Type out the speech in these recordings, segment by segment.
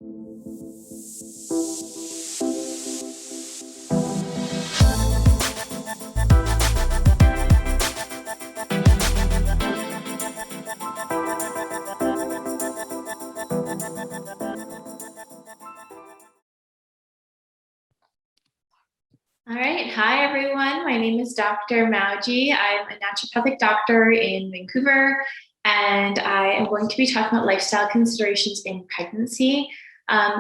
All right. Hi, everyone. My name is Dr. Mawji. I'm a naturopathic doctor in Vancouver, and I am going to be talking about lifestyle considerations in pregnancy.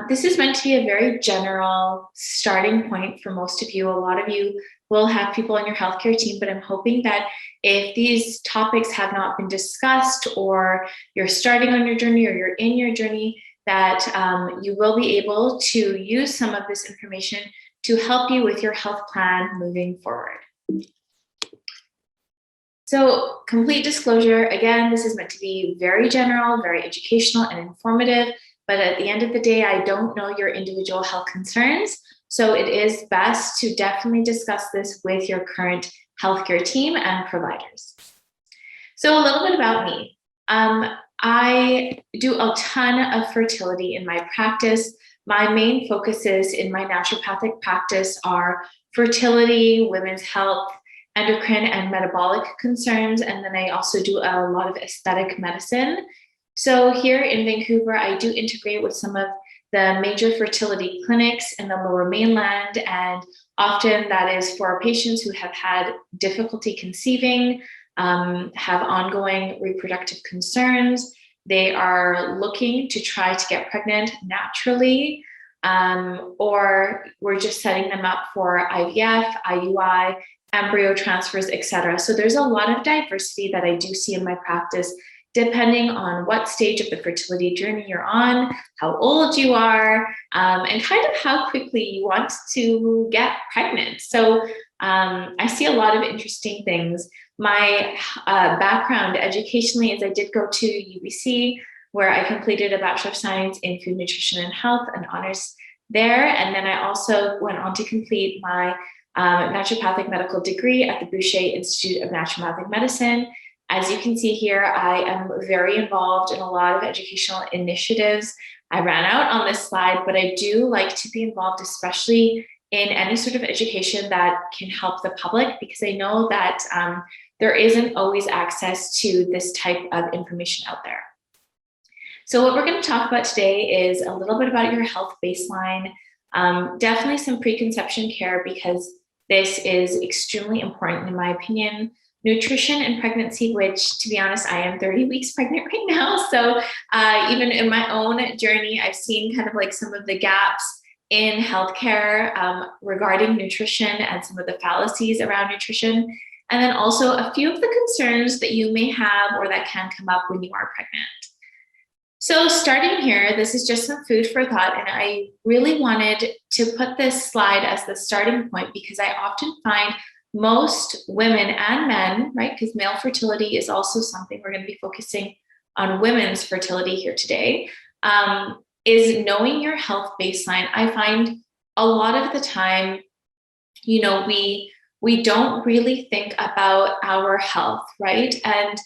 This is meant to be a very general starting point for most of you. A lot of you will have people on your healthcare team, but I'm hoping that if these topics have not been discussed, or you're starting on your journey, or you're in your journey, that you will be able to use some of this information to help you with your health plan moving forward. So, complete disclosure, again, this is meant to be very general, very educational and informative, but at the end of the day, I don't know your individual health concerns. So it is best to definitely discuss this with your current healthcare team and providers. So a little bit about me. I do a ton of fertility in my practice. My main focuses in my naturopathic practice are fertility, women's health, endocrine and metabolic concerns, and then I also do a lot of aesthetic medicine. So here in Vancouver, I do integrate with some of the major fertility clinics in the Lower Mainland, and often that is for patients who have had difficulty conceiving, have ongoing reproductive concerns. They are looking to try to get pregnant naturally, or we're just setting them up for IVF, IUI, embryo transfers, etc. So there's a lot of diversity that I do see in my practice, depending on what stage of the fertility journey you're on, how old you are, and kind of how quickly you want to get pregnant. So I see a lot of interesting things. My background educationally is I did go to UBC, where I completed a Bachelor of Science in Food, Nutrition, and Health and honors there. And then I also went on to complete my naturopathic medical degree at the Boucher Institute of Naturopathic Medicine. As you can see here, I am very involved in a lot of educational initiatives. I ran out on this slide, but I do like to be involved, especially in any sort of education that can help the public, because I know that there isn't always access to this type of information out there. So what we're going to talk about today is a little bit about your health baseline, definitely some preconception care, because this is extremely important in my opinion. Nutrition and pregnancy, which to be honest, I am 30 weeks pregnant right now. So even in my own journey, I've seen kind of like some of the gaps in healthcare regarding nutrition and some of the fallacies around nutrition. And then also a few of the concerns that you may have or that can come up when you are pregnant. So starting here, this is just some food for thought. And I really wanted to put this slide as the starting point, because I often find most women and men, right, because male fertility is also something we're going to be focusing on women's fertility here today, is knowing your health baseline. I find a lot of the time, you know, we don't really think about our health, right? And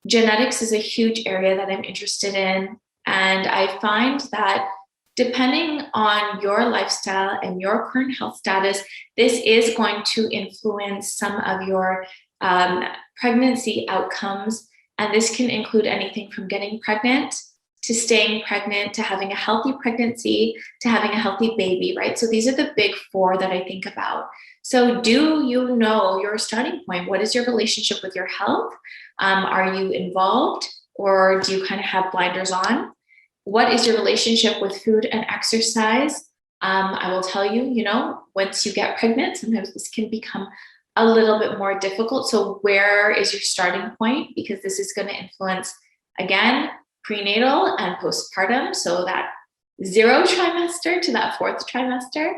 genetics is a huge area that I'm interested in. And I find that depending on your lifestyle and your current health status, this is going to influence some of your pregnancy outcomes. And this can include anything from getting pregnant to staying pregnant, to having a healthy pregnancy, to having a healthy baby, right? So these are the big four that I think about. So do you know your starting point? What is your relationship with your health? Are you involved, or do you kind of have blinders on? What is your relationship with food and exercise? I will tell you, you know, once you get pregnant, sometimes this can become a little bit more difficult. So where is your starting point? Because this is going to influence, again, prenatal and postpartum. So that 0 trimester to that 4th trimester.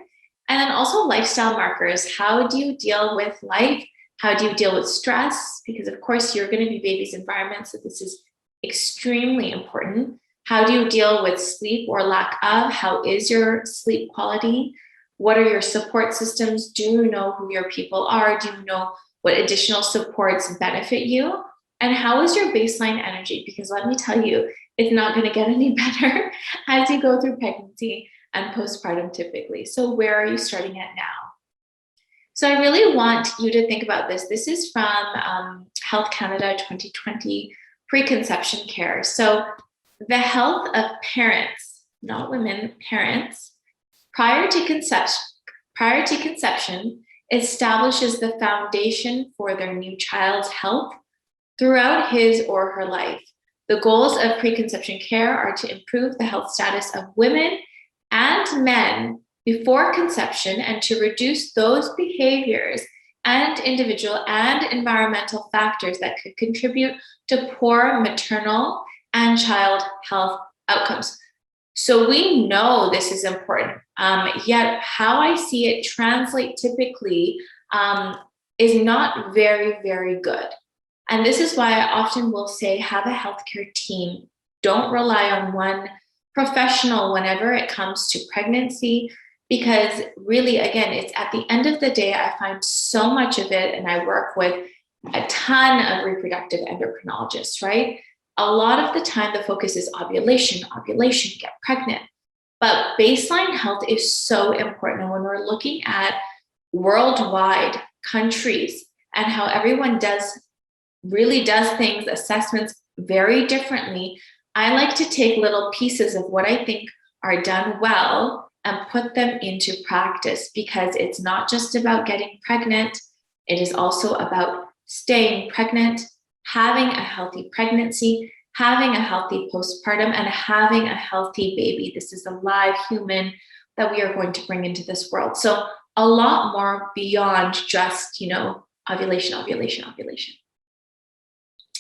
And then also lifestyle markers. How do you deal with life? How do you deal with stress? Because of course you're going to be baby's environment. So this is extremely important. How do you deal with sleep or lack of? How is your sleep quality? What are your support systems? Do you know who your people are? Do you know what additional supports benefit you? And how is your baseline energy? Because let me tell you, it's not going to get any better as you go through pregnancy and postpartum typically. So where are you starting at now? So I really want you to think about this. This is from Health Canada 2020, preconception care. So the health of parents, not women, parents, prior to conception establishes the foundation for their new child's health throughout his or her life. The goals of preconception care are to improve the health status of women and men before conception and to reduce those behaviors and individual and environmental factors that could contribute to poor maternal and child health outcomes. So we know this is important, yet how I see it translate typically is not very, very good. And this is why I often will say, have a healthcare team. Don't rely on one professional whenever it comes to pregnancy, because really, again, it's at the end of the day, I find so much of it, and I work with a ton of reproductive endocrinologists, right? A lot of the time, the focus is ovulation, get pregnant. But baseline health is so important. And when we're looking at worldwide countries and how everyone really does things, assessments very differently, I like to take little pieces of what I think are done well and put them into practice, because it's not just about getting pregnant. It is also about staying pregnant, having a healthy pregnancy, having a healthy postpartum, and having a healthy baby. This is a live human that we are going to bring into this world. So a lot more beyond just, ovulation.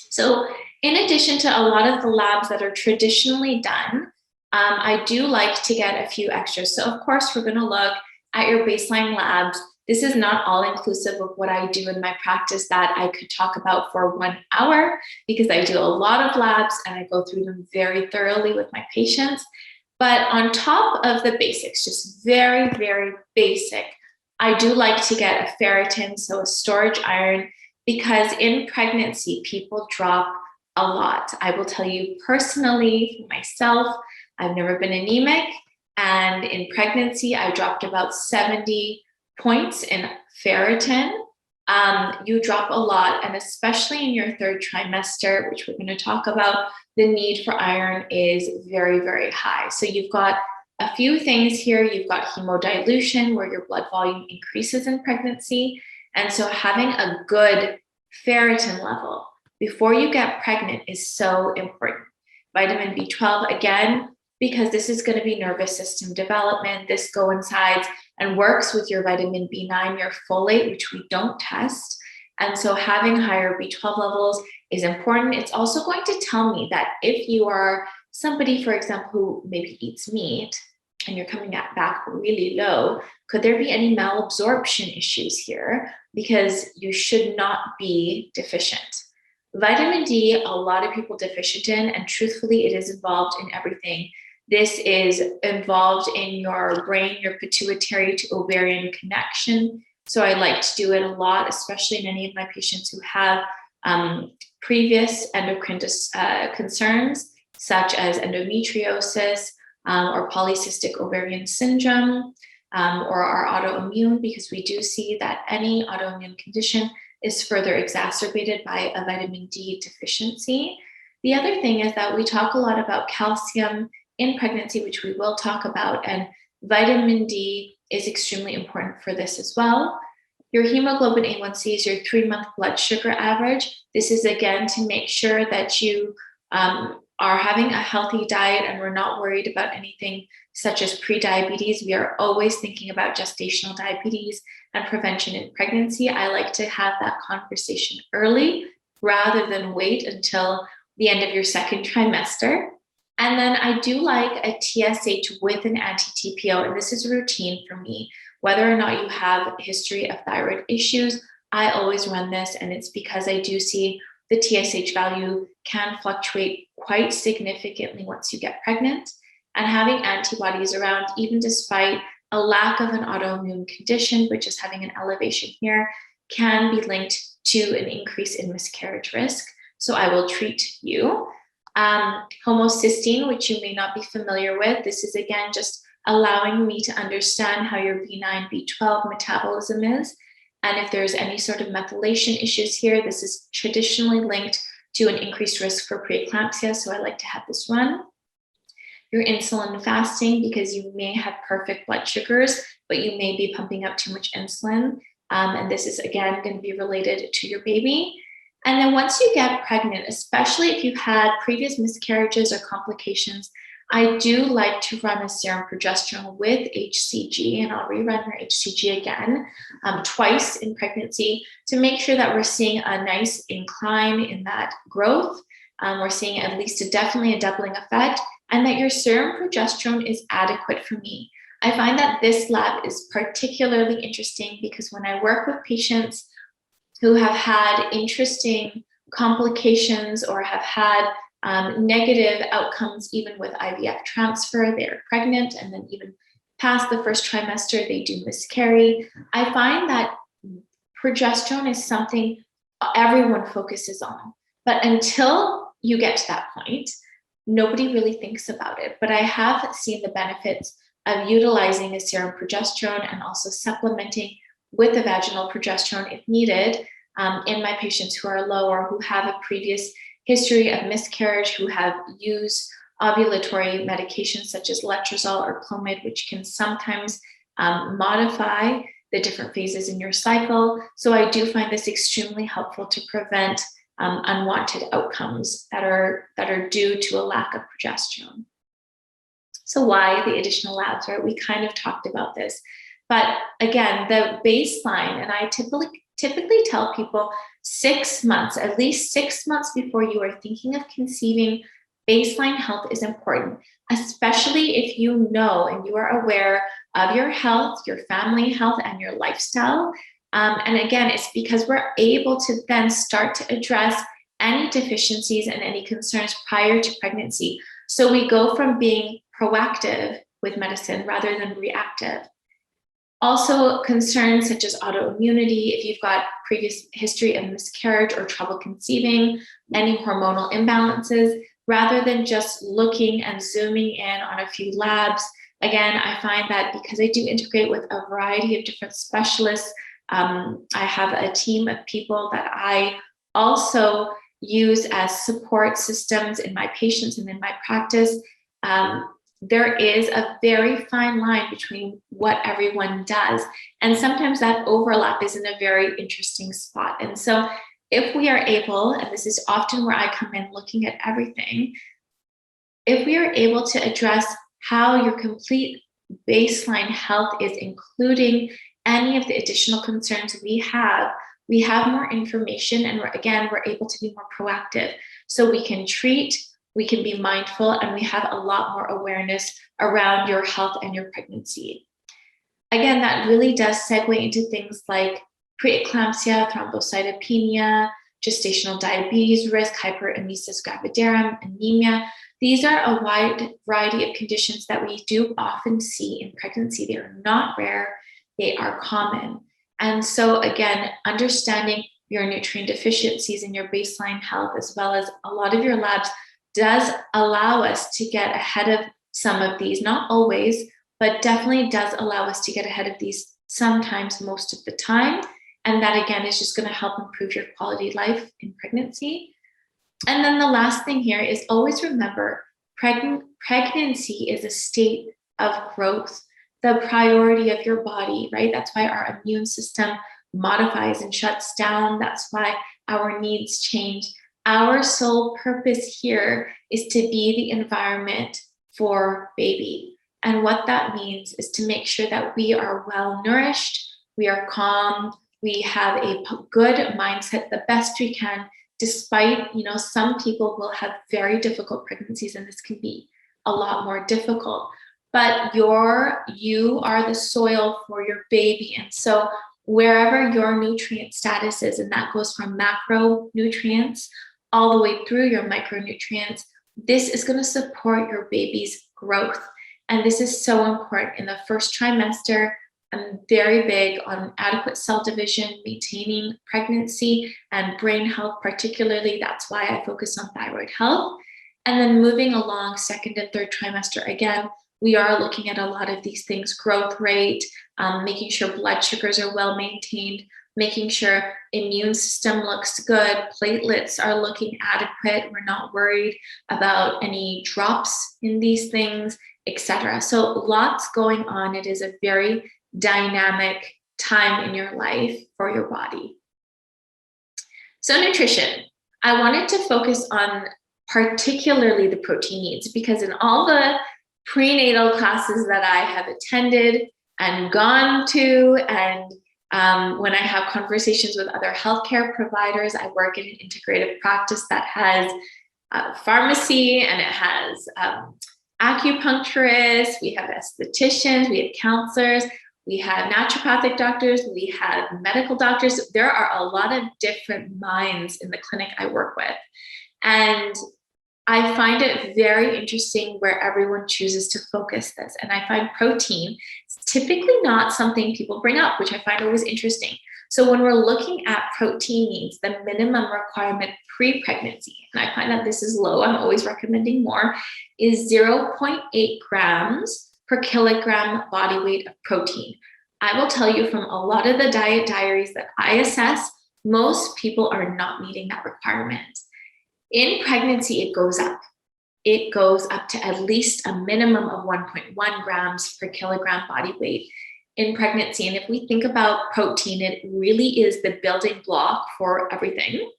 So in addition to a lot of the labs that are traditionally done, I do like to get a few extras. So of course, we're going to look at your baseline labs. This is not all inclusive of what I do in my practice that I could talk about for 1 hour, because I do a lot of labs and I go through them very thoroughly with my patients. But on top of the basics, just very, very basic, I do like to get a ferritin, so a storage iron, because in pregnancy, people drop a lot. I will tell you personally, for myself, I've never been anemic. And in pregnancy, I dropped about 70 points in ferritin. You drop a lot, and especially in your third trimester, which we're going to talk about, the need for iron is very, very high. So you've got a few things here. You've got hemodilution, where your blood volume increases in pregnancy. And so having a good ferritin level before you get pregnant is so important. Vitamin B12, again, because this is going to be nervous system development. This coincides and works with your vitamin B9, your folate, which we don't test. And so having higher B12 levels is important. It's also going to tell me that if you are somebody, for example, who maybe eats meat and you're coming back really low, could there be any malabsorption issues here? Because you should not be deficient. Vitamin D, a lot of people deficient in, and truthfully, it is involved in everything. This is involved in your brain, your pituitary to ovarian connection. So I like to do it a lot, especially in any of my patients who have previous endocrine concerns, such as endometriosis or polycystic ovarian syndrome, or are autoimmune, because we do see that any autoimmune condition is further exacerbated by a vitamin D deficiency. The other thing is that we talk a lot about calcium in pregnancy, which we will talk about, and vitamin D is extremely important for this as well. Your hemoglobin A1C is your 3-month blood sugar average. This is again to make sure that you are having a healthy diet and we're not worried about anything such as prediabetes. We are always thinking about gestational diabetes and prevention in pregnancy. I like to have that conversation early rather than wait until the end of your second trimester. And then I do like a TSH with an anti-TPO, and this is routine for me. Whether or not you have a history of thyroid issues, I always run this, and it's because I do see the TSH value can fluctuate quite significantly once you get pregnant. And having antibodies around, even despite a lack of an autoimmune condition, which is having an elevation here, can be linked to an increase in miscarriage risk. So I will treat you. Homocysteine, which you may not be familiar with. This is, again, just allowing me to understand how your B9, B12 metabolism is. And if there's any sort of methylation issues here, this is traditionally linked to an increased risk for preeclampsia. So I like to have this run. Your insulin fasting, because you may have perfect blood sugars, but you may be pumping up too much insulin. And this is, again, going to be related to your baby. And then once you get pregnant, especially if you've had previous miscarriages or complications, I do like to run a serum progesterone with HCG, and I'll rerun your HCG again twice in pregnancy to make sure that we're seeing a nice incline in that growth. We're seeing at least definitely a doubling effect, and that your serum progesterone is adequate for me. I find that this lab is particularly interesting because when I work with patients who have had interesting complications or have had negative outcomes, even with IVF transfer, they're pregnant, and then even past the first trimester, they do miscarry. I find that progesterone is something everyone focuses on, but until you get to that point, nobody really thinks about it. But I have seen the benefits of utilizing a serum progesterone and also supplementing with a vaginal progesterone if needed in my patients who are low or who have a previous history of miscarriage, who have used ovulatory medications such as letrozole or Clomid, which can sometimes modify the different phases in your cycle. So I do find this extremely helpful to prevent unwanted outcomes that are due to a lack of progesterone. So why the additional labs, right? We kind of talked about this, but again, the baseline, and I typically tell people 6 months, at least 6 months before you are thinking of conceiving, baseline health is important, especially if you know and you are aware of your health, your family health, and your lifestyle. And again, it's because we're able to then start to address any deficiencies and any concerns prior to pregnancy. So we go from being proactive with medicine rather than reactive. Also, concerns such as autoimmunity, if you've got previous history of miscarriage or trouble conceiving, any hormonal imbalances, rather than just looking and zooming in on a few labs. Again, I find that because I do integrate with a variety of different specialists, I have a team of people that I also use as support systems in my patients and in my practice. There is a very fine line between what everyone does. And sometimes that overlap is in a very interesting spot. And so if we are able, and this is often where I come in looking at everything, if we are able to address how your complete baseline health is, including any of the additional concerns we have more information, and we're able to be more proactive. So we can treat, we can be mindful, and we have a lot more awareness around your health and your pregnancy. Again, that really does segue into things like preeclampsia, thrombocytopenia, gestational diabetes risk, hyperemesis gravidarum, anemia. These are a wide variety of conditions that we do often see in pregnancy. They are not rare, they are common. And so again, understanding your nutrient deficiencies and your baseline health, as well as a lot of your labs, does allow us to get ahead of some of these, not always, but definitely does allow us to get ahead of these sometimes, most of the time. And that, again, is just going to help improve your quality of life in pregnancy. And then the last thing here is always remember, pregnancy is a state of growth, the priority of your body, right? That's why our immune system modifies and shuts down. That's why our needs change. Our sole purpose here is to be the environment for baby. And what that means is to make sure that we are well nourished, we are calm, we have a good mindset the best we can, despite, some people will have very difficult pregnancies, and this can be a lot more difficult. But you are the soil for your baby. And so wherever your nutrient status is, and that goes from macronutrients all the way through your micronutrients, this is going to support your baby's growth. And this is so important in the first trimester. I'm very big on adequate cell division, maintaining pregnancy and brain health particularly. That's why I focus on thyroid health. And then moving along second and third trimester, again, we are looking at a lot of these things, growth rate, making sure blood sugars are well maintained, making sure immune system looks good, platelets are looking adequate, we're not worried about any drops in these things, etc. So lots going on. It is a very dynamic time in your life for your body. So nutrition, I wanted to focus on particularly the protein needs, because in all the prenatal classes that I have attended and gone to, and when I have conversations with other healthcare providers, I work in an integrative practice that has pharmacy, and it has acupuncturists, we have estheticians, we have counselors, we have naturopathic doctors, we have medical doctors. There are a lot of different minds in the clinic I work with. And I find it very interesting where everyone chooses to focus this. And I find protein is typically not something people bring up, which I find always interesting. So when we're looking at protein needs, the minimum requirement pre-pregnancy, and I find that this is low, I'm always recommending more, is 0.8 grams per kilogram body weight of protein. I will tell you, from a lot of the diet diaries that I assess, most people are not meeting that requirement. In pregnancy, it goes up. It goes up to at least a minimum of 1.1 grams per kilogram body weight in pregnancy. And if we think about protein, it really is the building block for everything.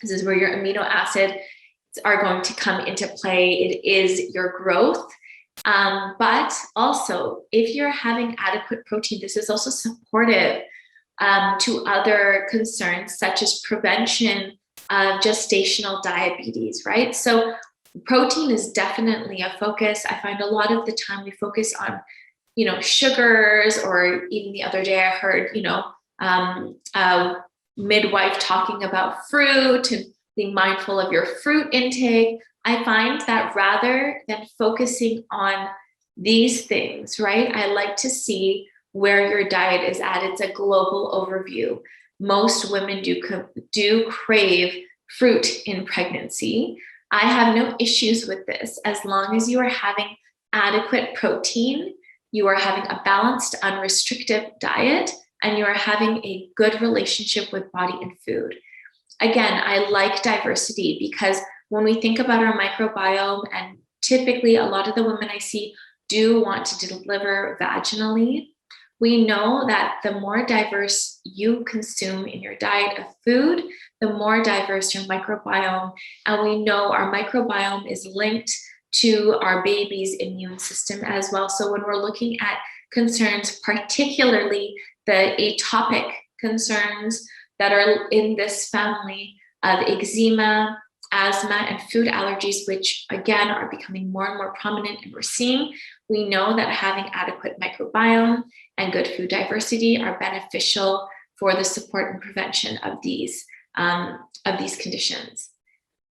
This is where your amino acids are going to come into play. It is your growth. But also, if you're having adequate protein, this is also supportive to other concerns, such as prevention of gestational diabetes, right? So protein is definitely a focus. I find a lot of the time we focus on, sugars, or even the other day I heard, a midwife talking about fruit and being mindful of your fruit intake. I find that rather than focusing on these things, right, I like to see where your diet is at. It's a global overview. Most women do crave fruit in pregnancy. I have no issues with this as long as you are having adequate protein, you are having a balanced, unrestricted diet, and you are having a good relationship with body and food. Again, I like diversity, because when we think about our microbiome, and typically a lot of the women I see do want to deliver vaginally, we know that the more diverse you consume in your diet of food, the more diverse your microbiome. And we know our microbiome is linked to our baby's immune system as well. So when we're looking at concerns, particularly the atopic concerns that are in this family of eczema, asthma, and food allergies, which again are becoming more and more prominent and we're seeing, we know that having adequate microbiome and good food diversity are beneficial for the support and prevention of these conditions.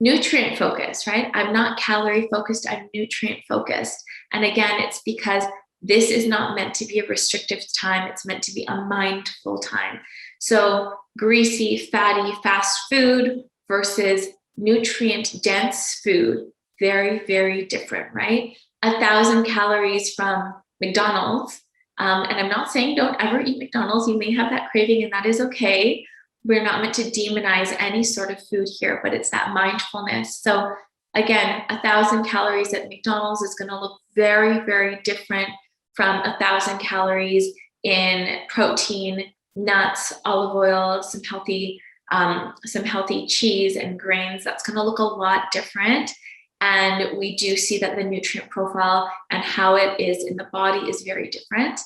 Nutrient focus, right? I'm not calorie focused, I'm nutrient focused. And again, it's because this is not meant to be a restrictive time, it's meant to be a mindful time. So greasy, fatty, fast food versus nutrient dense food, very, very different, right? 1,000 calories from McDonald's. And I'm not saying don't ever eat McDonald's. You may have that craving, and that is okay. We're not meant to demonize any sort of food here, but it's that mindfulness. So again, 1,000 calories at McDonald's is going to look very, very different from 1,000 calories in protein, nuts, olive oil, some healthy cheese and grains. That's going to look a lot different. And we do see that the nutrient profile and how it is in the body is very different.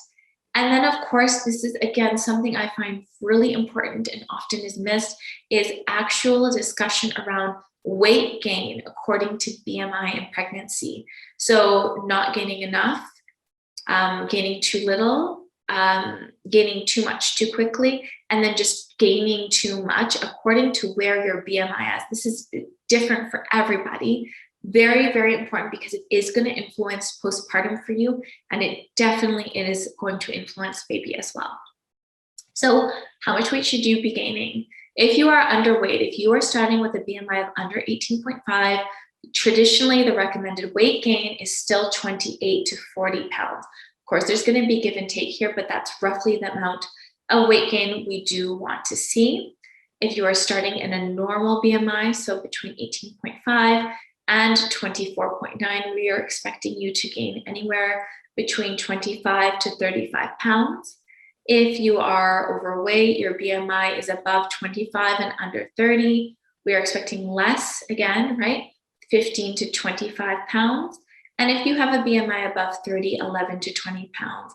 And then, of course, this is, again, something I find really important and often is missed, is actual discussion around weight gain according to BMI in pregnancy. So not gaining enough, gaining too little, gaining too much too quickly, and then just gaining too much according to where your BMI is. This is different for everybody. Very, very important, because it is going to influence postpartum for you, and it definitely is going to influence baby as well. So how much weight should you be gaining? If you are underweight, if you are starting with a BMI of under 18.5, Traditionally, the recommended weight gain is still 28 to 40 pounds. Of course, there's going to be give and take here, but that's roughly the amount of weight gain we do want to see. If you are starting in a normal BMI, so between 18.5 and 24.9, we are expecting you to gain anywhere between 25 to 35 pounds. If you are overweight, your BMI is above 25 and under 30, we are expecting less again, right? 15 to 25 pounds. And if you have a BMI above 30, 11 to 20 pounds.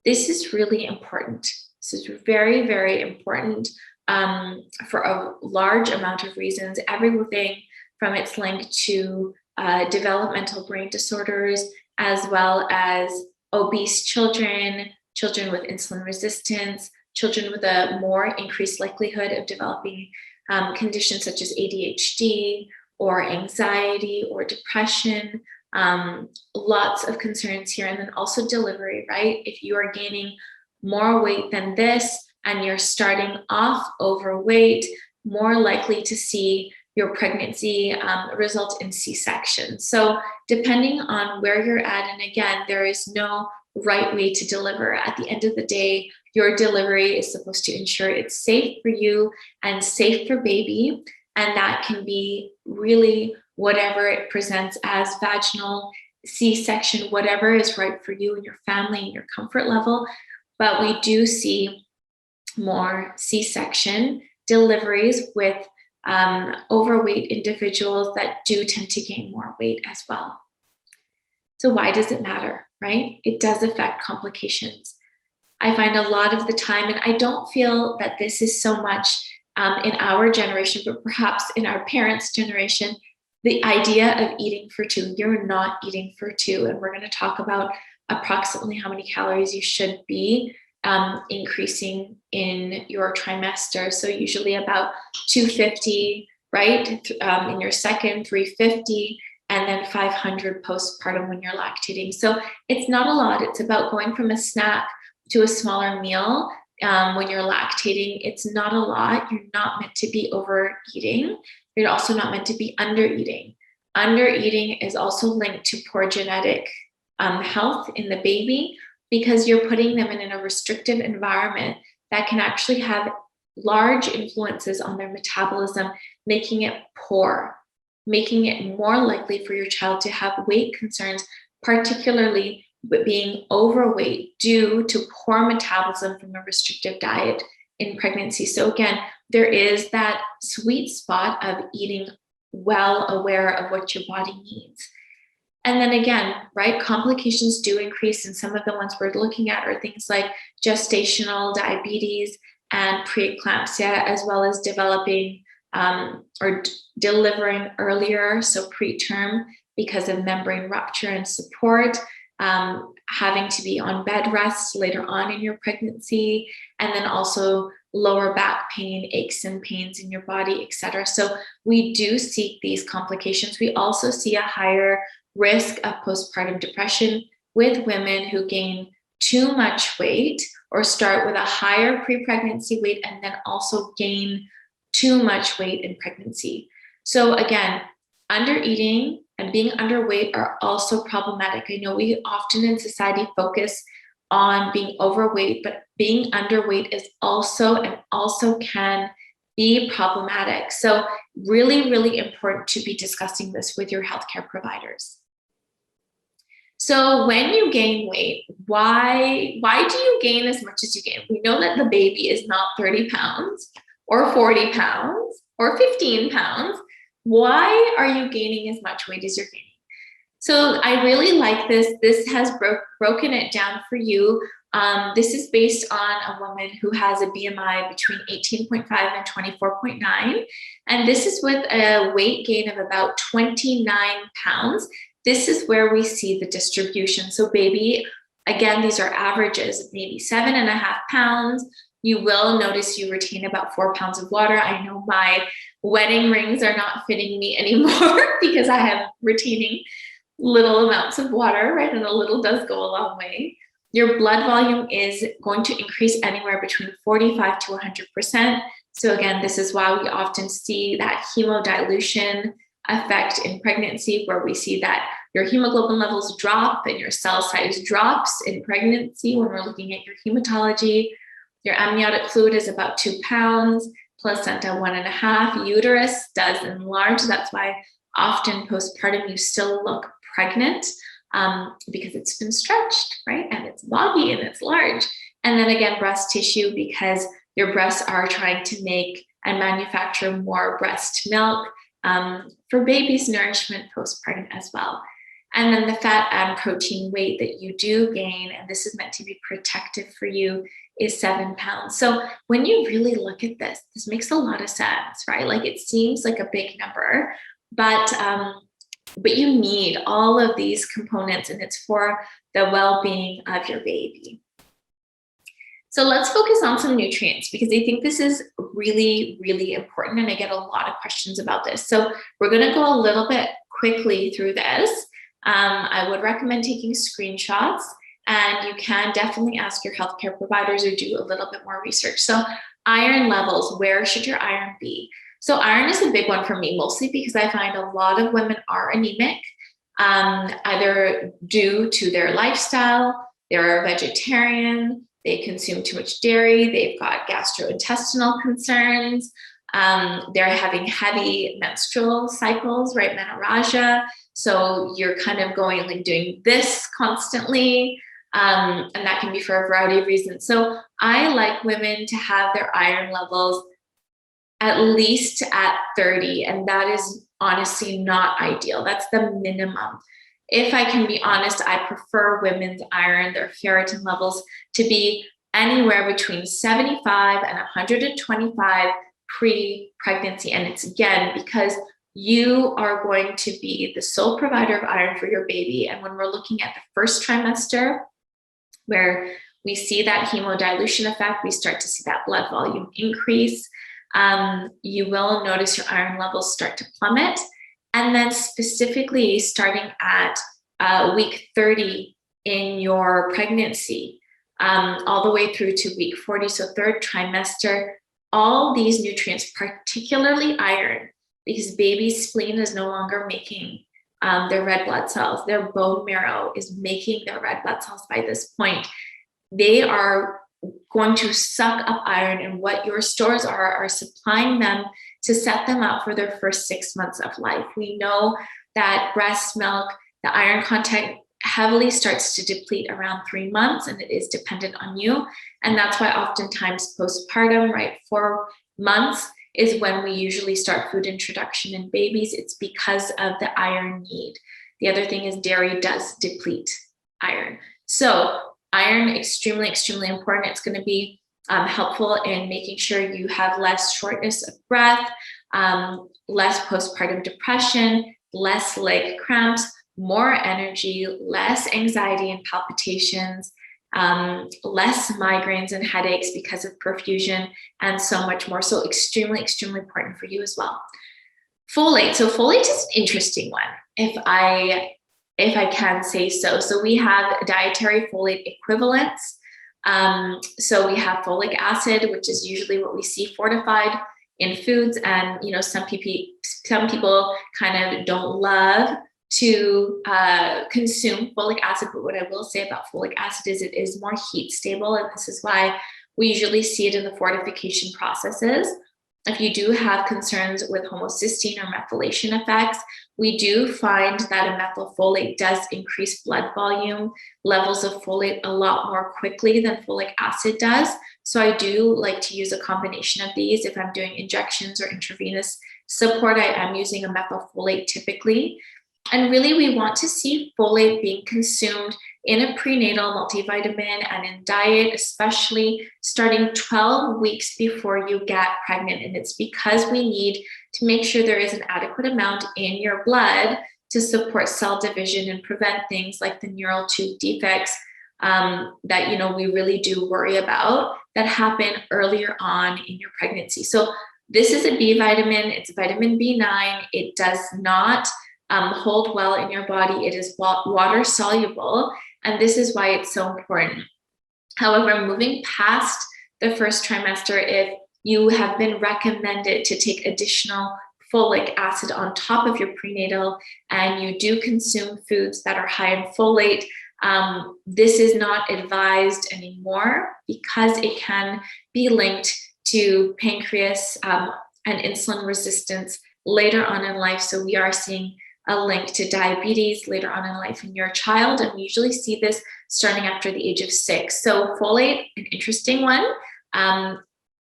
This is really important. This is very, very important for a large amount of reasons, everything from its link to developmental brain disorders, as well as obese children, children with insulin resistance, children with a more increased likelihood of developing conditions such as ADHD or anxiety or depression. Lots of concerns here. And then also delivery, right? If you are gaining more weight than this and you're starting off overweight, more likely to see your pregnancy result in C-section. So depending on where you're at, and again, there is no right way to deliver. At the end of the day, your delivery is supposed to ensure it's safe for you and safe for baby. And that can be really whatever it presents as, vaginal, C-section, whatever is right for you and your family and your comfort level. But we do see more C-section deliveries with overweight individuals that do tend to gain more weight as well. So why does it matter, right? It does affect complications. I find a lot of the time, and I don't feel that this is so much in our generation, but perhaps in our parents' generation, the idea of eating for two. You're not eating for two. And we're going to talk about approximately how many calories you should be increasing in your trimester. So usually about 250, right? In your second, 350, and then 500 postpartum when you're lactating. So it's not a lot. It's about going from a snack to a smaller meal. When you're lactating, it's not a lot. You're not meant to be overeating. You're also not meant to be undereating. Undereating is also linked to poor genetic health in the baby, because you're putting them in a restrictive environment that can actually have large influences on their metabolism, making it poor, making it more likely for your child to have weight concerns, particularly being overweight due to poor metabolism from a restrictive diet in pregnancy. So again, there is that sweet spot of eating well aware of what your body needs. And then again, right, complications do increase, and some of the ones we're looking at are things like gestational diabetes and preeclampsia, as well as developing or delivering earlier, so preterm, because of membrane rupture and support, having to be on bed rest later on in your pregnancy, and then also lower back pain, aches and pains in your body, etc. So we do see these complications. We also see a higher risk of postpartum depression with women who gain too much weight or start with a higher pre-pregnancy weight and then also gain too much weight in pregnancy. So again, undereating and being underweight are also problematic. I know we often in society focus on being overweight, but being underweight is also can be problematic. So really, really important to be discussing this with your healthcare providers. So when you gain weight, why do you gain as much as you gain? We know that the baby is not 30 pounds or 40 pounds or 15 pounds. Why are you gaining as much weight as you're gaining? So I really like this. This has broken it down for you. This is based on a woman who has a BMI between 18.5 and 24.9. And this is with a weight gain of about 29 pounds. This is where we see the distribution. So baby, again, these are averages, maybe 7.5 pounds. You will notice you retain about 4 pounds of water. I know my wedding rings are not fitting me anymore because I have retaining little amounts of water, right? And a little does go a long way. Your blood volume is going to increase anywhere between 45 to 100%. So again, this is why we often see that hemodilution effect in pregnancy, where we see that your hemoglobin levels drop and your cell size drops in pregnancy when we're looking at your hematology. Your amniotic fluid is about 2 pounds, placenta 1.5. Uterus does enlarge. That's why often postpartum you still look pregnant, because it's been stretched, right? And it's boggy and it's large. And then again, breast tissue, because your breasts are trying to make and manufacture more breast milk for baby's nourishment postpartum as well. And then the fat and protein weight that you do gain, and this is meant to be protective for you, is 7 pounds. So when you really look at this, this makes a lot of sense, right? Like it seems like a big number, but you need all of these components, and it's for the well-being of your baby. So let's focus on some nutrients, because I think this is really, really important, and I get a lot of questions about this. So we're going to go a little bit quickly through this. I would recommend taking screenshots, and you can definitely ask your healthcare providers or do a little bit more research. So iron levels, where should your iron be? So iron is a big one for me, mostly because I find a lot of women are anemic, either due to their lifestyle, they're a vegetarian, they consume too much dairy, they've got gastrointestinal concerns, they're having heavy menstrual cycles, right? Menorrhagia. So you're kind of going like doing this constantly. And that can be for a variety of reasons. So I like women to have their iron levels at least at 30. And that is honestly not ideal. That's the minimum. If I can be honest, I prefer women's iron, their ferritin levels, to be anywhere between 75 and 125 pre-pregnancy. And it's again, because you are going to be the sole provider of iron for your baby. And when we're looking at the first trimester, where we see that hemodilution effect, we start to see that blood volume increase. You will notice your iron levels start to plummet. And then specifically starting at week 30 in your pregnancy, all the way through to week 40, so third trimester, all these nutrients, particularly iron, because baby's spleen is no longer making their red blood cells. Their bone marrow is making their red blood cells by this point. They are going to suck up iron, and what your stores are supplying them to set them up for their first 6 months of life. We know that breast milk, the iron content heavily starts to deplete around 3 months, and it is dependent on you. And that's why oftentimes postpartum, right, 4 months is when we usually start food introduction in babies. It's because of the iron need. The other thing is dairy does deplete iron. So iron, extremely, extremely important. It's going to be helpful in making sure you have less shortness of breath, less postpartum depression, less leg cramps, more energy, less anxiety and palpitations, less migraines and headaches because of perfusion, and so much more. So extremely, extremely important for you as well. Folate. So folate is an interesting one, if I can say so. So we have dietary folate equivalents. So we have folic acid, which is usually what we see fortified in foods. And, you know, some people kind of don't love to consume folic acid, but what I will say about folic acid is it is more heat stable, and this is why we usually see it in the fortification processes. If you do have concerns with homocysteine or methylation effects, we do find that a methylfolate does increase blood volume levels of folate a lot more quickly than folic acid does. So I do like to use a combination of these. If I'm doing injections or intravenous support, I am using a methylfolate typically. And really, we want to see folate being consumed in a prenatal multivitamin and in diet, especially starting 12 weeks before you get pregnant. And it's because we need to make sure there is an adequate amount in your blood to support cell division and prevent things like the neural tube defects that, you know, we really do worry about that happen earlier on in your pregnancy. So this is a B vitamin. It's vitamin B9. It does not hold well in your body. It is water soluble, and this is why it's so important. However, moving past the first trimester, if you have been recommended to take additional folic acid on top of your prenatal, and you do consume foods that are high in folate, this is not advised anymore because it can be linked to pancreas and insulin resistance later on in life. So we are seeing a link to diabetes later on in life in your child, and we usually see this starting after the age of 6. So folate, an interesting one.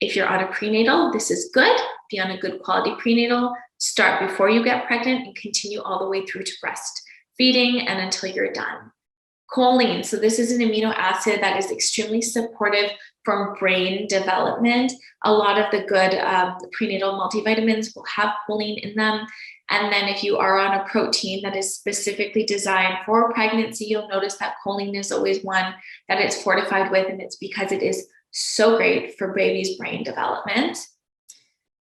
If you're on a prenatal, this is good. Be on a good quality prenatal. Start before you get pregnant and continue all the way through to breastfeeding and until you're done. Choline. So this is an amino acid that is extremely supportive for brain development. A lot of the good prenatal multivitamins will have choline in them. And then if you are on a protein that is specifically designed for pregnancy, you'll notice that choline is always one that it's fortified with, and it's because it is so great for baby's brain development.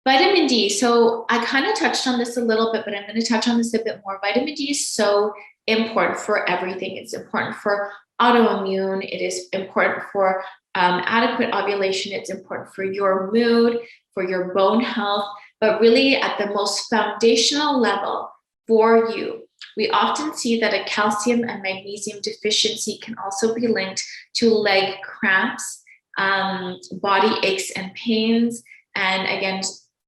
Vitamin D. So I kind of touched on this a little bit, but I'm going to touch on this a bit more. Vitamin D is so important for everything. It's important for autoimmune. It is important for adequate ovulation. It's important for your mood, for your bone health, but really at the most foundational level for you. We often see that a calcium and magnesium deficiency can also be linked to leg cramps, body aches and pains, and again,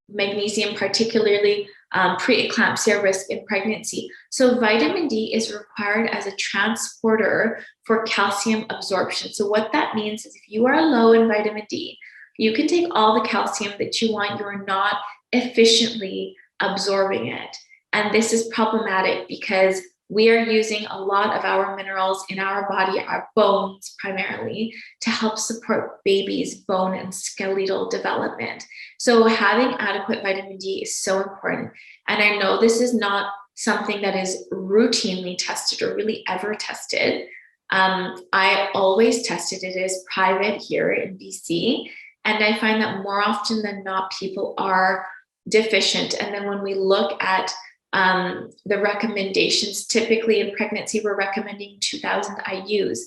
magnesium, particularly preeclampsia risk in pregnancy. So vitamin D is required as a transporter for calcium absorption. So what that means is if you are low in vitamin D, you can take all the calcium that you want, you're not efficiently absorbing it. And this is problematic because we are using a lot of our minerals in our body, our bones primarily, to help support babies' bone and skeletal development. So having adequate vitamin D is so important. And I know this is not something that is routinely tested or really ever tested. I always tested it as private here in BC. And I find that more often than not, people are deficient. And then when we look at the recommendations, typically in pregnancy, we're recommending 2000 IUs,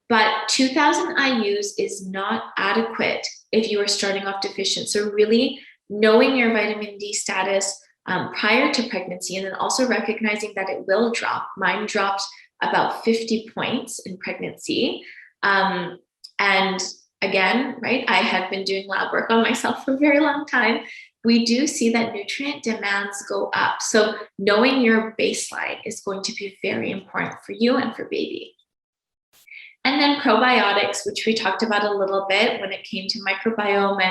but 2000 IUs is not adequate if you are starting off deficient. So really knowing your vitamin D status prior to pregnancy, and then also recognizing that it will drop. Mine dropped about 50 points in pregnancy. And again, right, I have been doing lab work on myself for a very long time. We do see that nutrient demands go up. So knowing your baseline is going to be very important for you and for baby. And then probiotics, which we talked about a little bit when it came to microbiome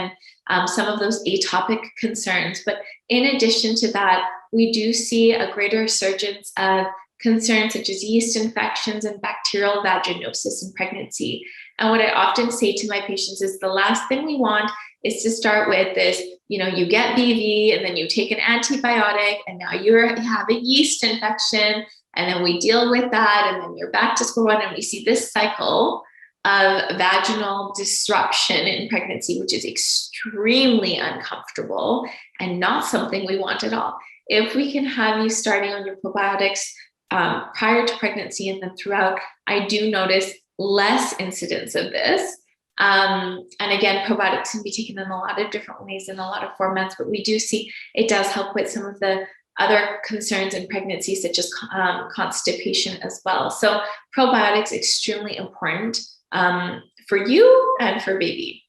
and some of those atopic concerns. But in addition to that, we do see a greater resurgence of concerns such as yeast infections and bacterial vaginosis in pregnancy. And what I often say to my patients is the last thing we want is to start with this, you get BV and then you take an antibiotic and now you have a yeast infection, and then we deal with that and then you're back to square one, and we see this cycle of vaginal disruption in pregnancy, which is extremely uncomfortable and not something we want at all. If we can have you starting on your probiotics prior to pregnancy and then throughout, I do notice less incidence of this. And again, probiotics can be taken in a lot of different ways in a lot of formats, but we do see it does help with some of the other concerns in pregnancy, such as constipation as well. So probiotics extremely important for you and for baby.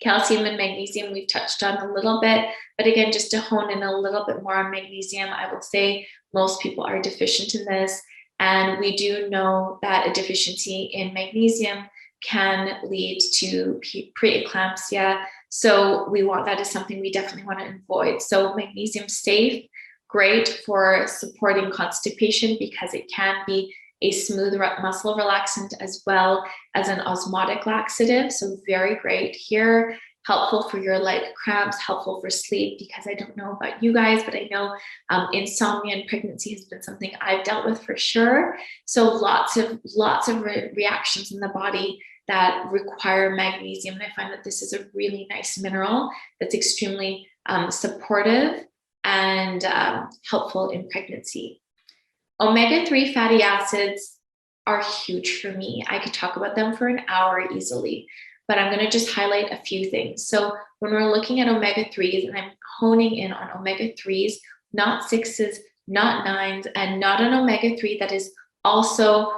Calcium and magnesium we've touched on a little bit, but again, just to hone in a little bit more on magnesium, I would say most people are deficient in this. And we do know that a deficiency in magnesium can lead to preeclampsia. So that is something we definitely want to avoid. So magnesium safe, great for supporting constipation because it can be a smooth muscle relaxant as well as an osmotic laxative. So very great here. Helpful for your leg cramps, helpful for sleep, because I don't know about you guys, but I know insomnia in pregnancy has been something I've dealt with for sure. So lots of reactions in the body that require magnesium. And I find that this is a really nice mineral that's extremely supportive and helpful in pregnancy. Omega-3 fatty acids are huge for me. I could talk about them for an hour easily. but I'm going to just highlight a few things. So when we're looking at omega-3s, and I'm honing in on omega-3s, not 6s, not 9s, and not an omega-3 that is also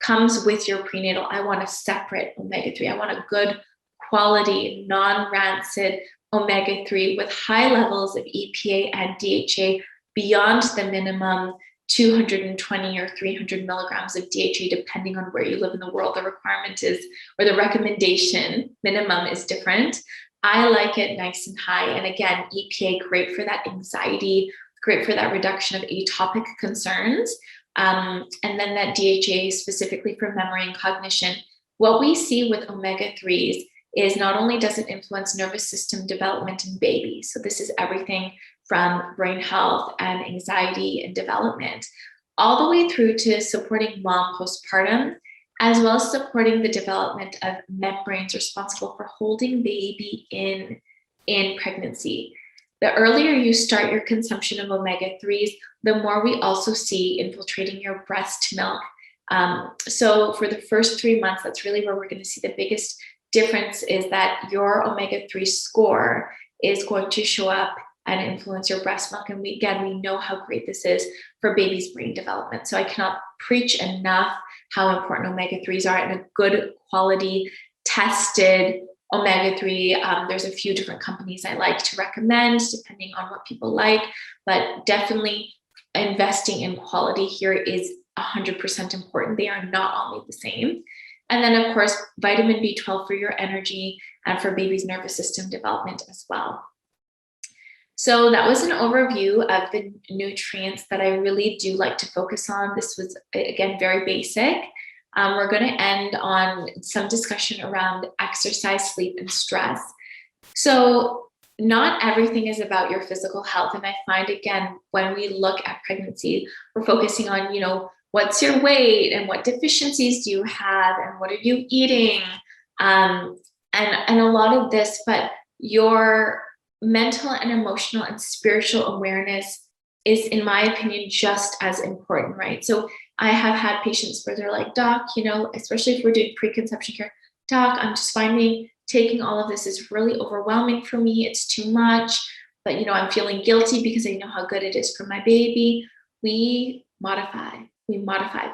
comes with your prenatal. I want a separate omega-3. I want a good quality, non-rancid omega-3 with high levels of EPA and DHA beyond the minimum 220 or 300 milligrams of DHA, depending on where you live in the world. The requirement is, or the recommendation minimum is different. I like it nice and high. And again, EPA, great for that anxiety, great for that reduction of atopic concerns. And then that DHA specifically for memory and cognition. What we see with omega-3s is not only does it influence nervous system development in babies, so this is everything from brain health and anxiety and development, all the way through to supporting mom postpartum, as well as supporting the development of membranes responsible for holding baby in pregnancy. The earlier you start your consumption of omega-3s, the more we also see infiltrating your breast milk. So for the first 3 months, that's really where we're going to see the biggest difference, is that your omega-3 score is going to show up and influence your breast milk. And we know how great this is for baby's brain development. So I cannot preach enough how important omega-3s are, and a good quality tested omega-3. There's a few different companies I like to recommend depending on what people like, but definitely investing in quality here is 100% important. They are not all made the same. And then of course, vitamin B12 for your energy and for baby's nervous system development as well. So that was an overview of the nutrients that I really do like to focus on. This was, again, very basic. We're going to end on some discussion around exercise, sleep, and stress. So not everything is about your physical health. And I find, again, when we look at pregnancy, we're focusing on, what's your weight and what deficiencies do you have and what are you eating? And a lot of this, but your mental and emotional and spiritual awareness is, in my opinion, just as important, right? So I have had patients where they're like, doc, especially if we're doing preconception care, doc, I'm just finding taking all of this is really overwhelming for me. It's too much, but I'm feeling guilty because I know how good it is for my baby. We modify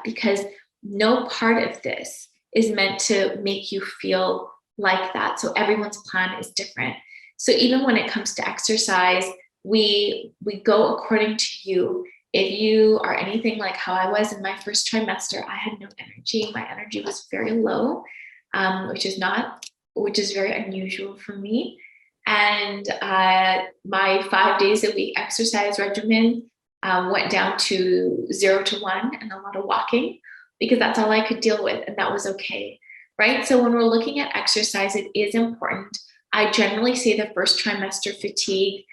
because no part of this is meant to make you feel like that. So everyone's plan is different. So even when it comes to exercise, we go according to you. If you are anything like how I was in my first trimester, I had no energy. My energy was very low, which is very unusual for me. And my 5 days a week exercise regimen went down to 0 to 1 and a lot of walking, because that's all I could deal with. And that was okay, right? So when we're looking at exercise, it is important. I generally say the first trimester fatigue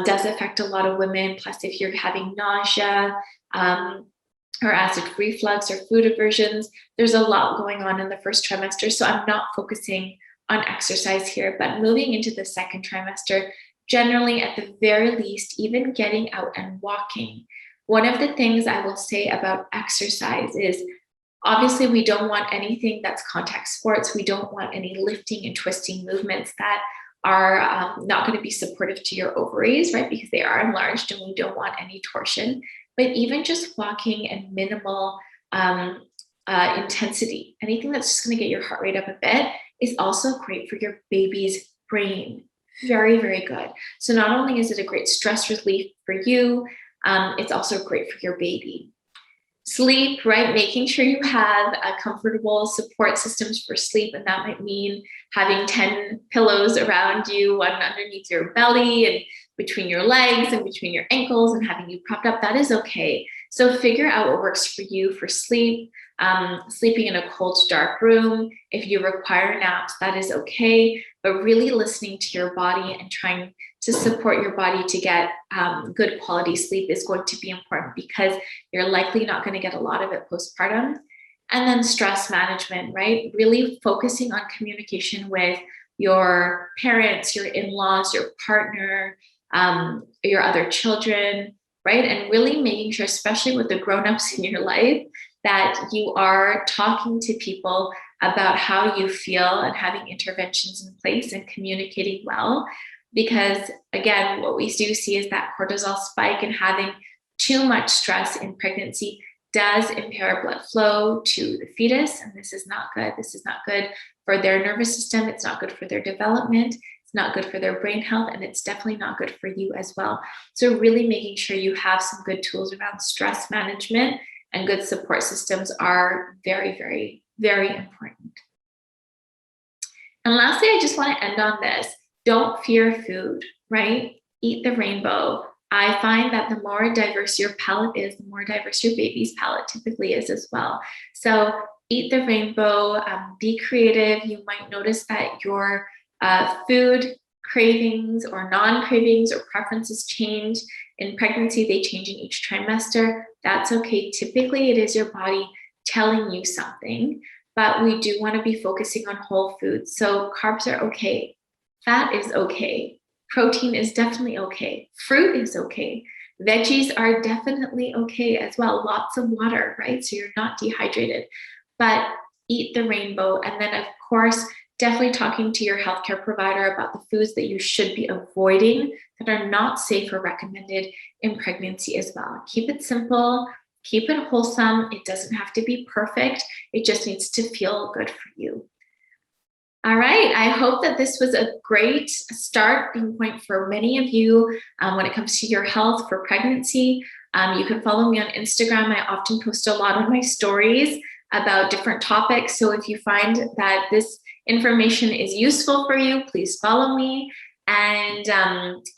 does affect a lot of women. Plus, if you're having nausea or acid reflux or food aversions, there's a lot going on in the first trimester. So I'm not focusing on exercise here, but moving into the second trimester, generally at the very least, even getting out and walking. One of the things I will say about exercise is, obviously, we don't want anything that's contact sports. We don't want any lifting and twisting movements that are not going to be supportive to your ovaries, right? Because they are enlarged and we don't want any torsion. But even just walking and minimal intensity, anything that's just going to get your heart rate up a bit, is also great for your baby's brain. Very, very good. So not only is it a great stress relief for you, it's also great for your baby. Sleep, right? Making sure you have comfortable support systems for sleep. And that might mean having 10 pillows around you, one underneath your belly and between your legs and between your ankles, and having you propped up. That is okay. So figure out what works for you for sleep. Sleeping in a cold, dark room. If you require naps, that is okay. But really listening to your body and trying to support your body to get good quality sleep is going to be important, because you're likely not going to get a lot of it postpartum. And then stress management, right? Really focusing on communication with your parents, your in-laws, your partner, your other children, right? And really making sure, especially with the grown-ups in your life, that you are talking to people about how you feel and having interventions in place and communicating well. Because again, what we do see is that cortisol spike and having too much stress in pregnancy does impair blood flow to the fetus. And this is not good. This is not good for their nervous system. It's not good for their development. It's not good for their brain health. And it's definitely not good for you as well. So really making sure you have some good tools around stress management and good support systems are very, very, very important. And lastly, I just want to end on this. Don't fear food, right? Eat the rainbow. I find that the more diverse your palate is, the more diverse your baby's palate typically is as well. So eat the rainbow, be creative. You might notice that your food cravings or non-cravings or preferences change in pregnancy. They change in each trimester. That's okay. Typically, it is your body telling you something, but we do want to be focusing on whole foods. So carbs are okay. Fat is okay. Protein is definitely okay. Fruit is okay. Veggies are definitely okay as well. Lots of water, right? So you're not dehydrated, but eat the rainbow. And then, of course, definitely talking to your healthcare provider about the foods that you should be avoiding that are not safe or recommended in pregnancy as well. Keep it simple. Keep it wholesome. It doesn't have to be perfect. It just needs to feel good for you. All right, I hope that this was a great starting point for many of you when it comes to your health for pregnancy. You can follow me on Instagram. I often post a lot on my stories about different topics. So if you find that this information is useful for you, please follow me. And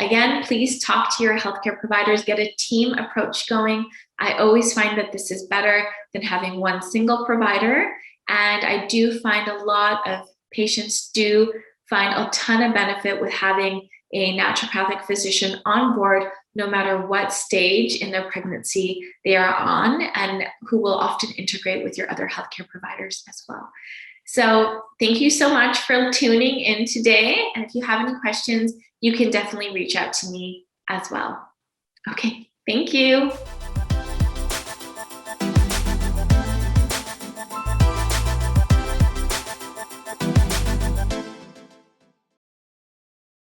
again, please talk to your healthcare providers, get a team approach going. I always find that this is better than having one single provider. And I do find a lot of patients do find a ton of benefit with having a naturopathic physician on board, no matter what stage in their pregnancy they are on, and who will often integrate with your other healthcare providers as well. So thank you so much for tuning in today. And if you have any questions, you can definitely reach out to me as well. Okay, thank you.